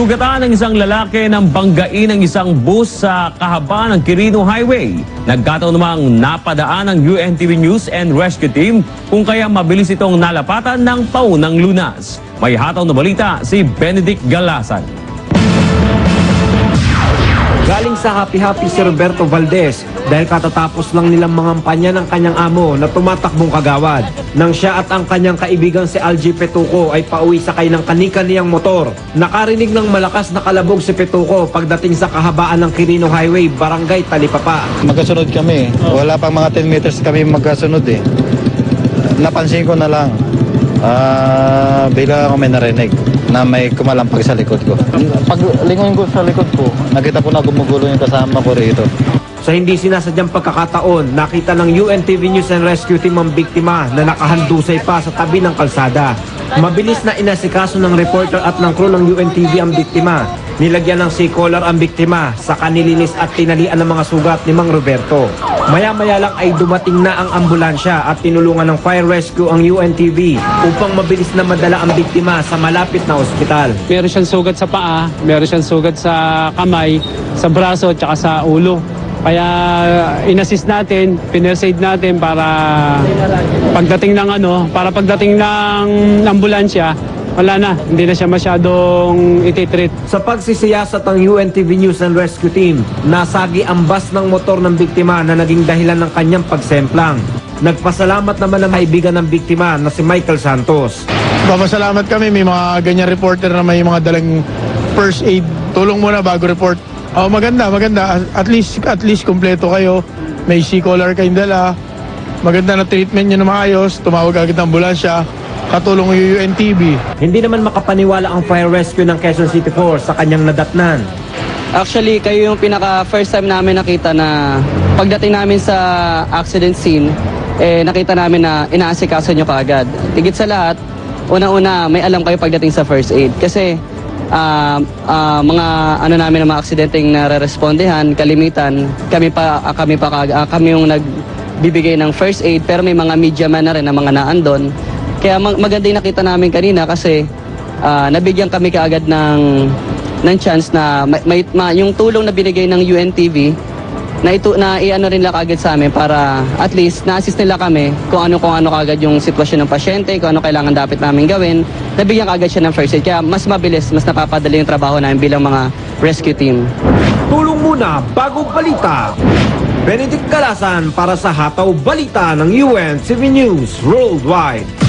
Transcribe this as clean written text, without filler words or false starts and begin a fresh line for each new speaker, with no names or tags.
Sinugatan ng isang lalaki ng banggain ng isang bus sa kahabaan ng Quirino Highway. Nagkataon namang napadaan ng UNTV News and Rescue Team kung kaya mabilis itong nalapatan ng paunang lunas. May hataw na balita si Benedict Galasan.
Galing sa happy-happy si Roberto Valdez dahil katatapos lang nilang mangampanya ng kanyang amo na tumatakbong kagawad. Nang siya at ang kanyang kaibigan si Algie Petuco ay pauwi sakay ng kani-kaniyang motor, nakarinig ng malakas na kalabog si Petuco pagdating sa kahabaan ng Quirino Highway, Barangay Talipapa.
Magkasunod kami. Wala pang mga 10 meters kami magkasunod eh. Napansin ko na lang. Bigla ako may narinig na may kumalampag sa likod ko. Paglingon ko sa likod ko, nakita ko na gumugulo yung kasama ko rito.
Sa hindi sinasadyang pagkakataon, nakita ng UNTV News and Rescue Team ang biktima na nakahandusay pa sa tabi ng kalsada. Mabilis na inasikaso ng reporter at ng crew ng UNTV ang biktima. Nilagyan ng sea collar ang biktima, saka nilinis at tinalian ng mga sugat ni Mang Roberto. Maya-maya lang ay dumating na ang ambulansya at tinulungan ng fire rescue ang UNTV upang mabilis na madala ang biktima sa malapit na ospital.
Meron siyang sugat sa paa, meron siyang sugat sa kamay, sa braso at saka sa ulo. Kaya inassist natin, pinursed natin para pagdating ng ambulansya, wala na, hindi na siya masyadong ititreat.
Sa pagsisiyasat ng UNTV News and Rescue Team, nasagi ang bus ng motor ng biktima na naging dahilan ng kanyang pagsemplang. Nagpasalamat naman ang kaibigan ng biktima na si Michael Santos.
Papasalamat kami, may mga ganyan reporter na may mga dalang first aid. Tulong muna bago report. Oh, maganda. At least kumpleto kayo. May sea collar kayong dala. Maganda na treatment nyo na maayos. Tumawag agad ng ambulansya. Katulong yung UNTV.
Hindi naman makapaniwala ang fire rescue ng Quezon City Force sa kanyang nadatnan.
Actually, kayo yung pinaka-first time namin nakita na pagdating namin sa accident scene, nakita namin na inaasikaso nyo kaagad. Tigit sa lahat, una-una, may alam kayo pagdating sa first aid. Kasi mga mga aksidenteng nare-respondehan, kalimitan, kami yung nagbibigay ng first aid, pero may mga media man na rin na mga naandon. Kaya maganda yung nakita namin kanina kasi nabigyan kami kaagad ng chance na yung tulong na binigay ng UNTV na i-ano rin lang kaagad sa amin para at least na-assist nila kami kung ano kaagad yung sitwasyon ng pasyente, kung ano kailangan dapat namin gawin. Nabigyan kaagad siya ng first aid. Kaya mas mabilis, mas napapadali yung trabaho namin bilang mga rescue team.
Tulong muna, bagong balita. Benedict Galasan para sa Hataw Balita ng UNTV News Worldwide.